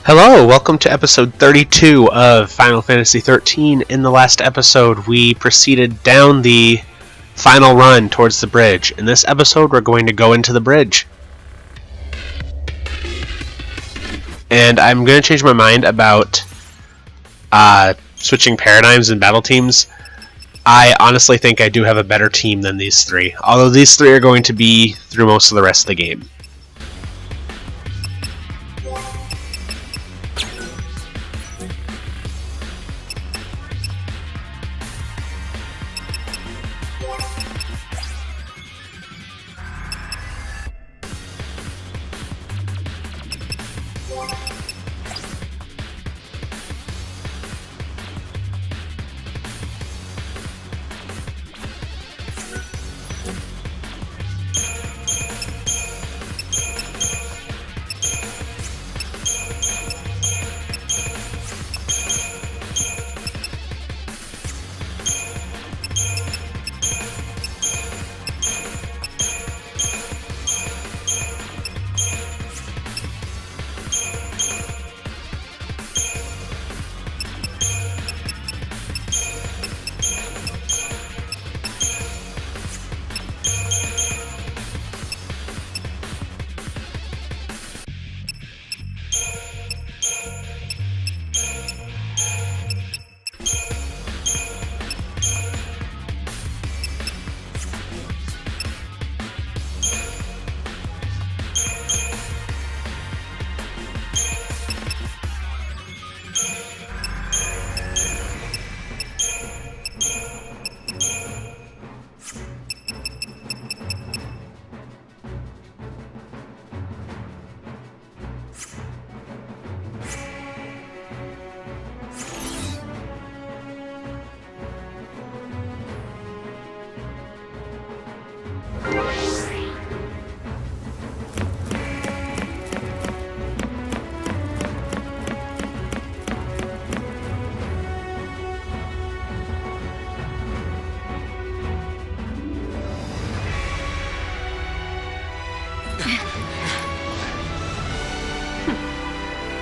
Hello, welcome to episode 32 of Final Fantasy XIII. In the last episode, we proceeded down the final run towards the bridge. In this episode, we're going to go into the bridge. And I'm going to change my mind about switching paradigms and battle teams. I honestly think I do have a better team than these three, although these three are going to be through most of the rest of the game.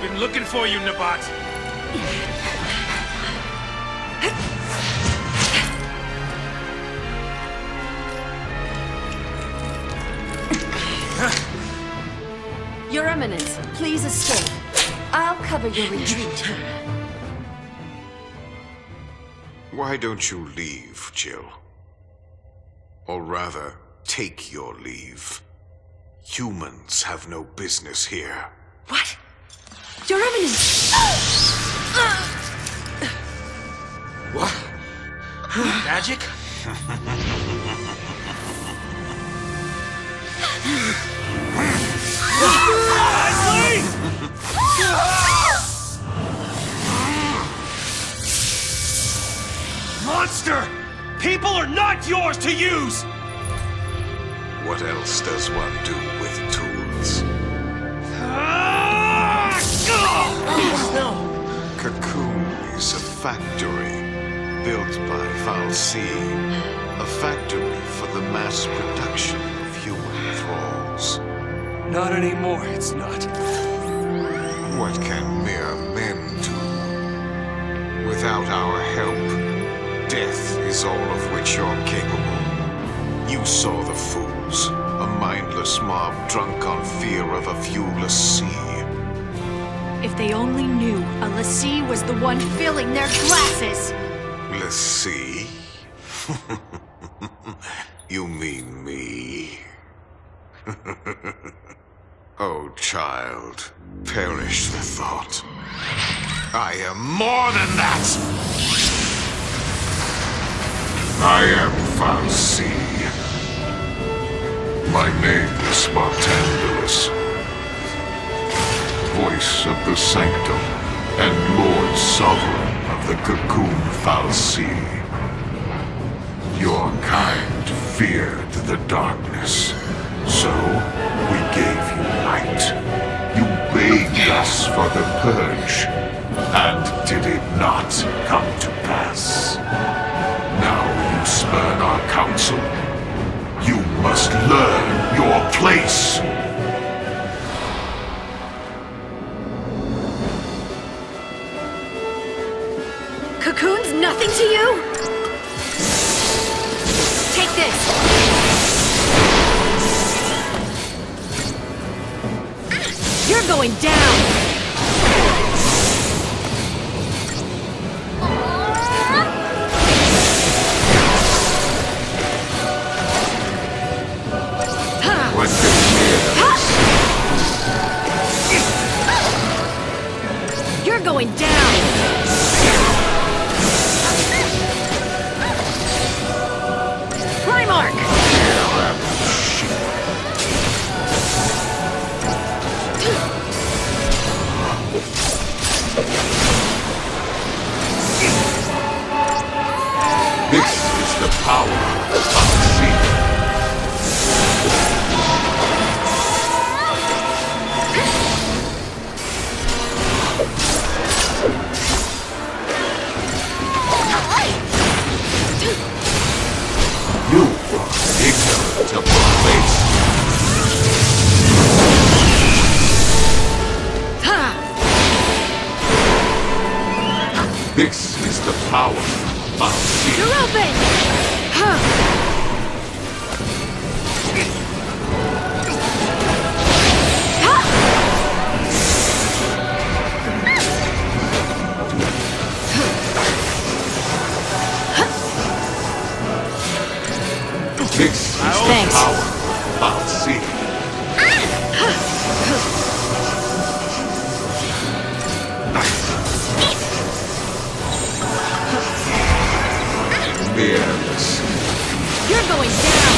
Been looking for you, Nabat. Your Eminence, please escape. I'll cover your retreat. Why don't you leave, Jill? Or rather, take your leave. Humans have no business here. What? Your Eminence! What? Magic? Monster! People are not yours to use! What else does one do with tools? Cocoon is a factory built by Fal'Cie, a factory for the mass production of human thralls. Not anymore, it's not. What can mere men do? Without our help, death is all of which you're capable. You saw the fools, a mindless mob drunk on fear of a viewless sea. If they only knew a lassie was the one filling their glasses! Lassie? You mean me? Oh, child, perish the thought. I am more than that! I am Fal'Cie. My name is BARTHANDELUS, voice of the Sanctum and Lord Sovereign of the Cocoon Fal'Cie. Your kind feared the darkness, so we gave you light. You begged us for the purge, and did it not come to pass? Now you spurn our counsel. You must learn your place. Cocoon's nothing to you? Take this! You're going down! What You're going down! Primarch! This is the power of sea. You are ignorant of the place. This is the power of sea. You're open! This is the Thanks. power of sea. Fearless. You're going down!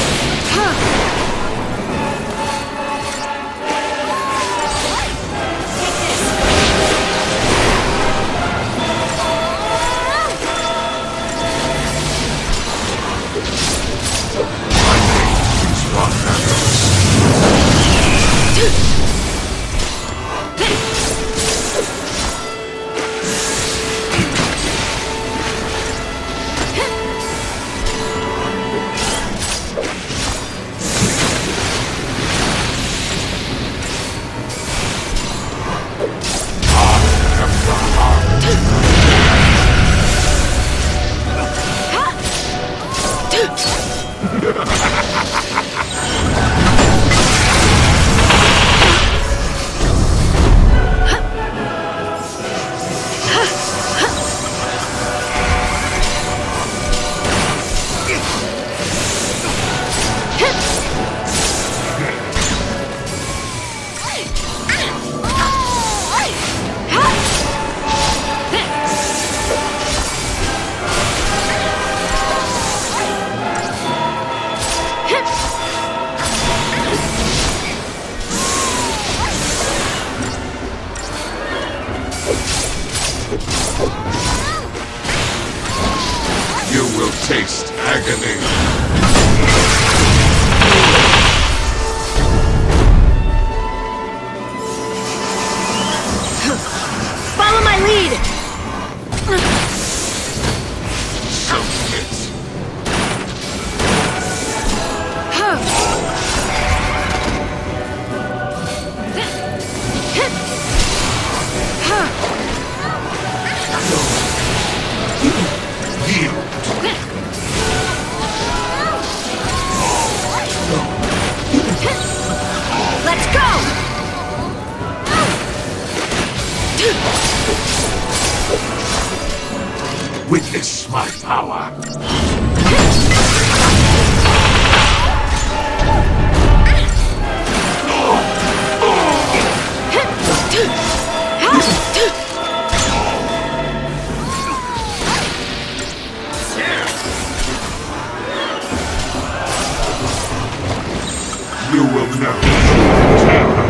My name is Ragnarok. You will taste agony. Follow my lead! So it. Yield. Let's go! Witness my power. You will know terror.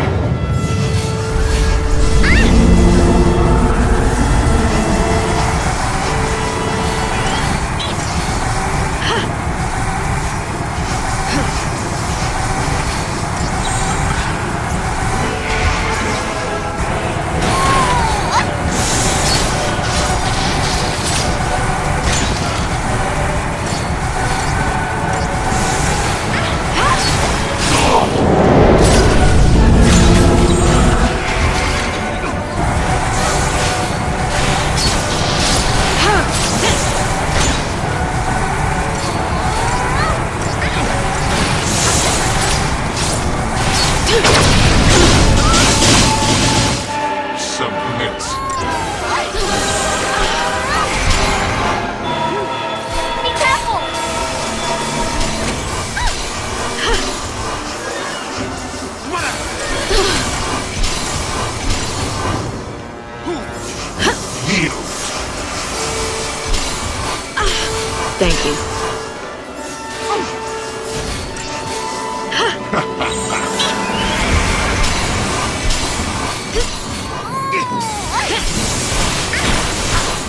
Thank you.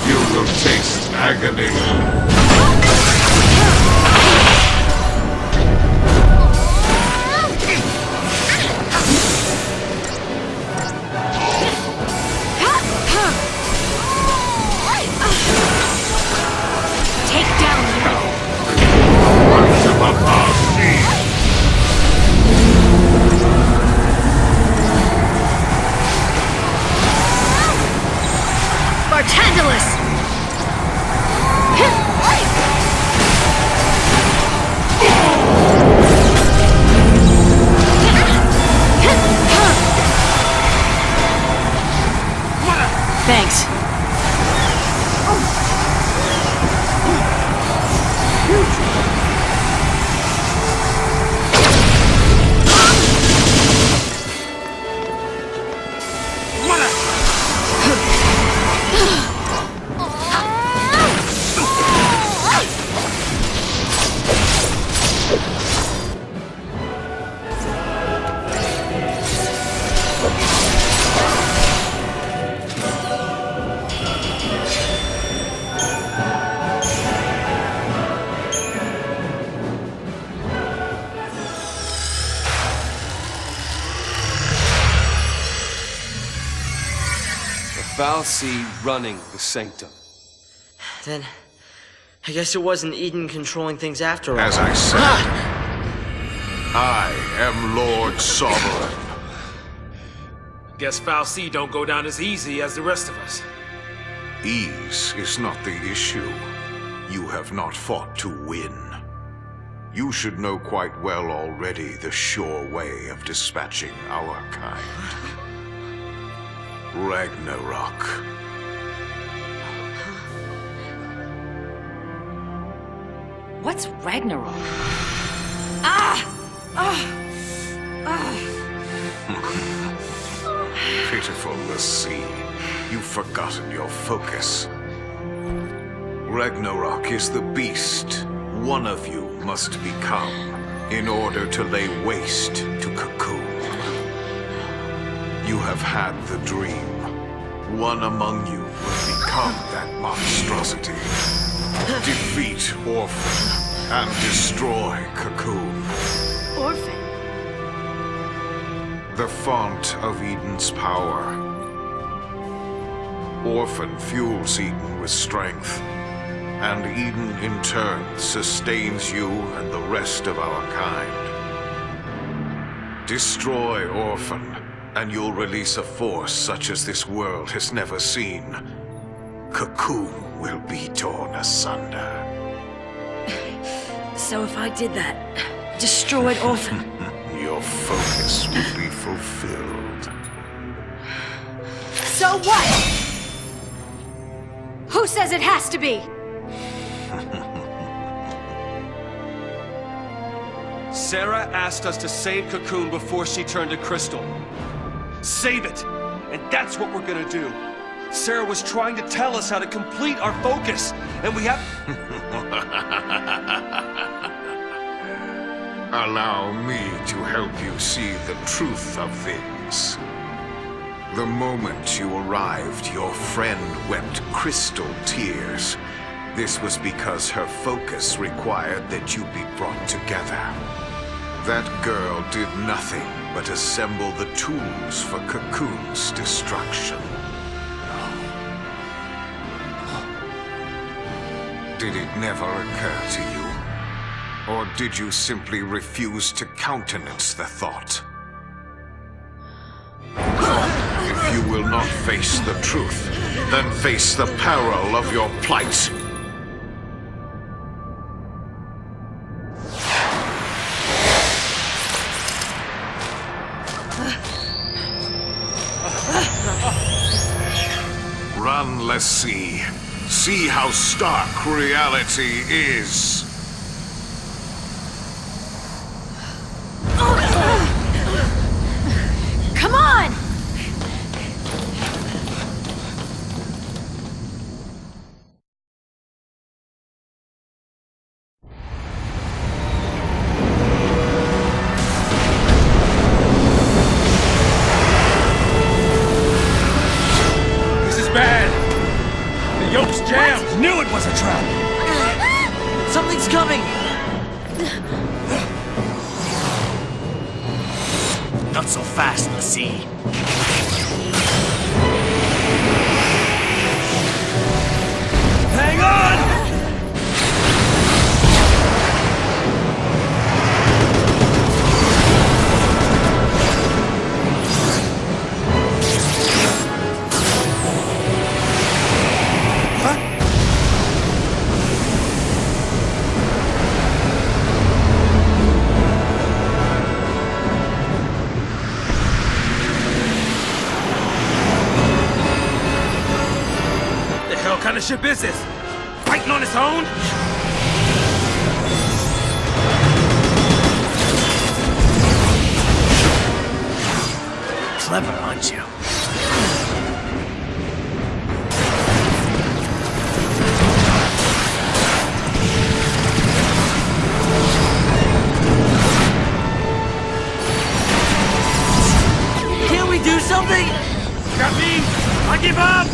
You will taste agony. Take down you! Ultimate Army. Barthandelus! Thanks. Valsea running the Sanctum. Then, I guess it wasn't Eden controlling things after all. As I said, I am Lord Sovereign. Guess Valsea don't go down as easy as the rest of us. Ease is not the issue. You have not fought to win. You should know quite well already the sure way of dispatching our kind. Ragnarok. What's Ragnarok? Pitiful Lassie, you've forgotten your focus. Ragnarok is the beast one of you must become in order to lay waste to Cocoon. You have had the dream. One among you will become that monstrosity. Defeat Orphan and destroy Cocoon. Orphan? The font of Eden's power. Orphan fuels Eden with strength, and Eden in turn sustains you and the rest of our kind. Destroy Orphan, and you'll release a force such as this world has never seen. Cocoon will be torn asunder. So if I did that, destroyed Orphan, Your focus will be fulfilled. So what? Who says it has to be? Sarah asked us to save Cocoon before she turned to Crystal. Save it! And that's what we're gonna do. Sarah was trying to tell us how to complete our focus, and we have... Allow me to help you see the truth of things. The moment you arrived, your friend wept crystal tears. This was because her focus required that you be brought together. That girl did nothing but assemble the tools for Cocoon's destruction. Did it never occur to you? Or did you simply refuse to countenance the thought? If you will not face the truth, then face the peril of your plight. Run, let's see. See how stark reality is. Come on! knew it was a trap! Something's coming! Not so fast, Lassie. Hang on! What kind of ship is this? Fighting on its own? Clever, aren't you? Can't we do something? Captain, I give up!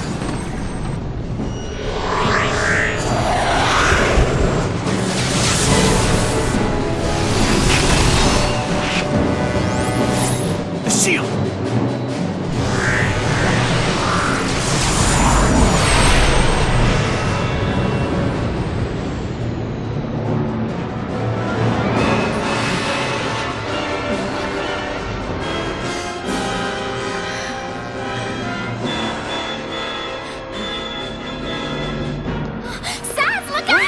The shield! Saz, look out!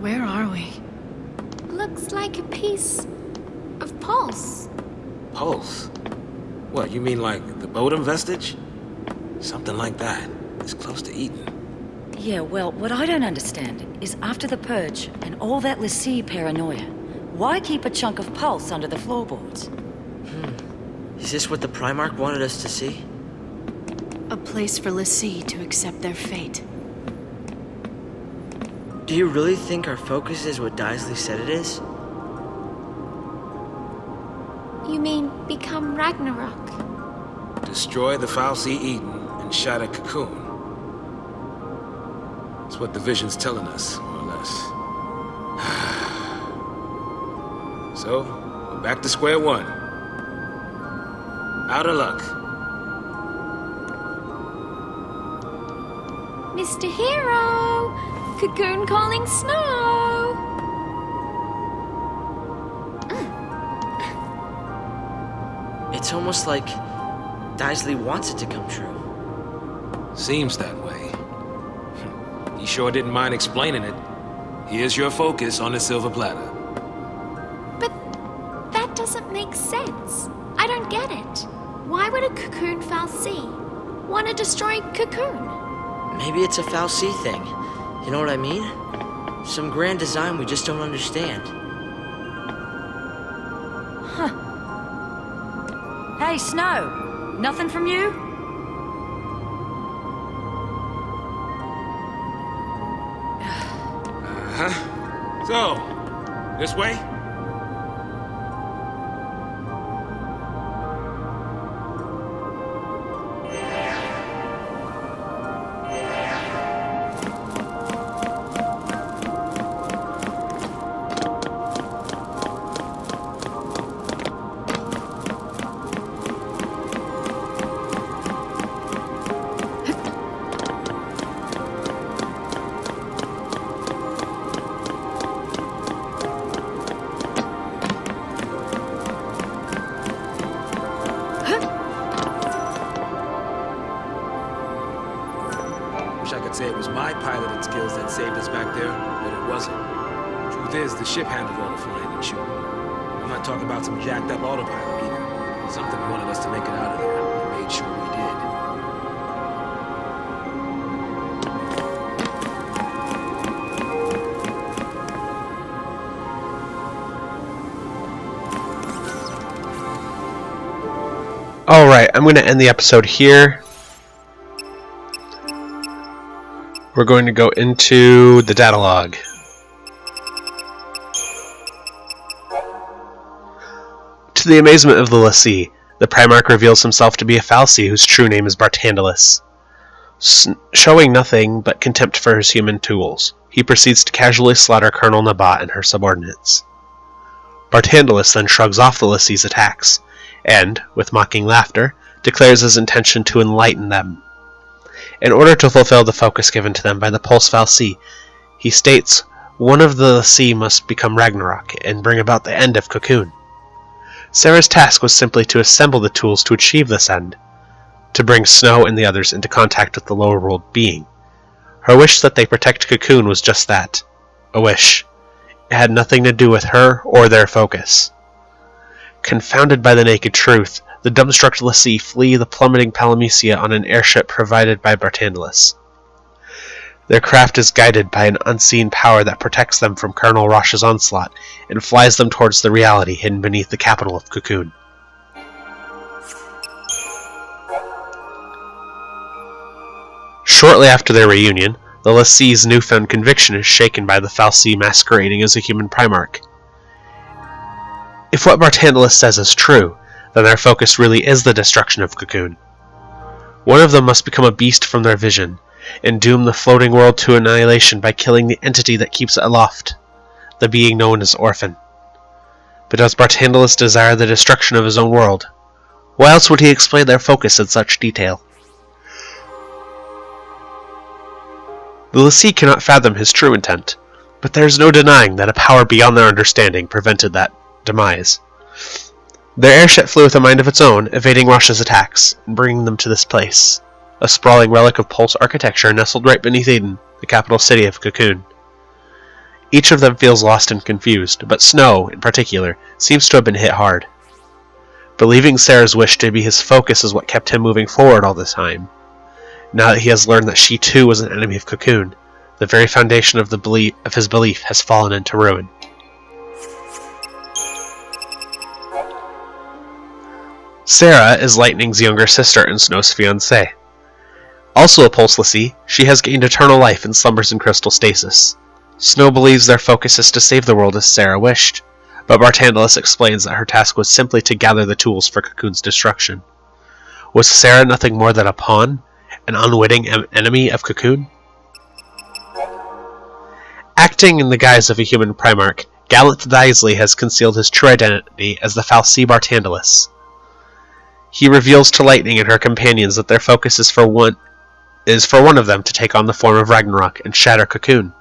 Where are we? Looks like a piece of pulse. Pulse? What, you mean like the Bodum vestige? Something like that. It's close to Eden. Yeah, well, what I don't understand is after the purge and all that Lassie paranoia, why keep a chunk of pulse under the floorboards? Is this what the Primarch wanted us to see? A place for Lassie to accept their fate. Do you really think our focus is what Daisley said it is? You mean become Ragnarok? Destroy the Foul Sea Eden and shatter Cocoon. That's what the vision's telling us, more or less. So, we're back to square one. Out of luck. Mr. Hero! Cocoon calling snow! It's almost like Daisley wants it to come true. Seems that way. You sure didn't mind explaining it. Here's your focus on the silver platter. But that doesn't make sense. I don't get it. Why would a Cocoon Foul Sea want to destroy Cocoon? Maybe it's a Foul Sea thing. You know what I mean? Some grand design we just don't understand. Hey, Snow! Nothing from you? So, this way? Wish I could say it was my piloting skills that saved us back there, but it wasn't. Truth is, the ship handled all the flying and shooting. I'm not talking about some jacked up autopilot either. Something wanted us to make it out of there, and made sure we did. Alright, I'm going to end the episode here. We're going to go into the Datalog. To the amazement of the lessee, the Primarch reveals himself to be a fal'Cie whose true name is Barthandelus. Showing nothing but contempt for his human tools, he proceeds to casually slaughter Colonel Nabat and her subordinates. Barthandelus then shrugs off the lessee's attacks, and, with mocking laughter, declares his intention to enlighten them. In order to fulfill the focus given to them by the Pulse fal'Cie, he states one of the lessee must become Ragnarok and bring about the end of Cocoon. Sarah's task was simply to assemble the tools to achieve this end, to bring Snow and the others into contact with the lower world being. Her wish that they protect Cocoon was just that, a wish. It had nothing to do with her or their focus. Confounded by the naked truth, the dumbstruck lessee flee the plummeting Palamecia on an airship provided by Barthandelus. Their craft is guided by an unseen power that protects them from Colonel Rosh's onslaught and flies them towards the reality hidden beneath the capital of Cocoon. Shortly after their reunion, the lessee's newfound conviction is shaken by the fal'Cie masquerading as a human Primarch. If what Barthandelus says is true, then their focus really is the destruction of Cocoon. One of them must become a beast from their vision, and doom the floating world to annihilation by killing the entity that keeps it aloft, the being known as Orphan. But does Barthandelus desire the destruction of his own world? Why else would he explain their focus in such detail? The lessee cannot fathom his true intent, but there is no denying that a power beyond their understanding prevented that demise. Their airship flew with a mind of its own, evading Rosh's attacks, and bringing them to this place, a sprawling relic of Pulse architecture nestled right beneath Eden, the capital city of Cocoon. Each of them feels lost and confused, but Snow, in particular, seems to have been hit hard. Believing Sarah's wish to be his focus is what kept him moving forward all this time. Now that he has learned that she too was an enemy of Cocoon, the very foundation of his belief has fallen into ruin. Sarah is Lightning's younger sister and Snow's fiancée. Also a Pulse lessee, she has gained eternal life and slumbers in crystal stasis. Snow believes their focus is to save the world as Sarah wished, but Barthandelus explains that her task was simply to gather the tools for Cocoon's destruction. Was Sarah nothing more than a pawn, an unwitting enemy of Cocoon? Acting in the guise of a human Primarch, Gallant Theisley has concealed his true identity as the fal'Cie Barthandelus. He reveals to Lightning and her companions that their focus is for one of them to take on the form of Ragnarok and shatter Cocoon.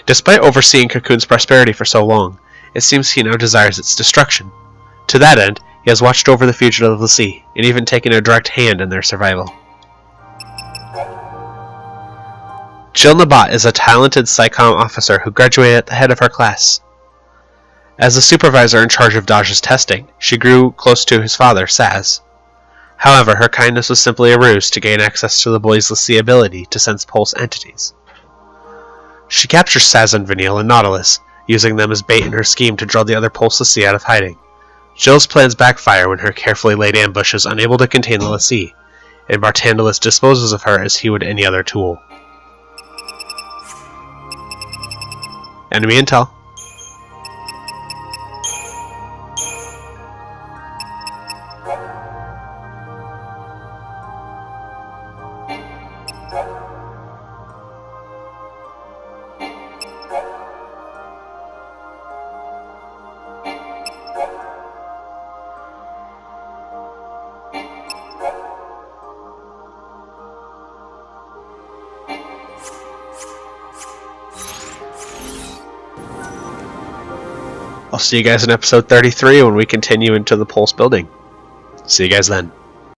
Despite overseeing Cocoon's prosperity for so long, it seems he now desires its destruction. To that end, he has watched over the fugitive of the sea, and even taken a direct hand in their survival. Jill Nabat is a talented PsyCom officer who graduated at the head of her class. As the supervisor in charge of Daj's testing, she grew close to his father, Saz. However, her kindness was simply a ruse to gain access to the boy's lessee ability to sense Pulse entities. She captures Saz and Vanille and Nautilus, using them as bait in her scheme to draw the other Pulse lessee out of hiding. Jill's plans backfire when her carefully laid ambush is unable to contain the lessee, and Barthandelus disposes of her as he would any other tool. Enemy intel. I'll see you guys in episode 33 when we continue into the Pulse building. See you guys then.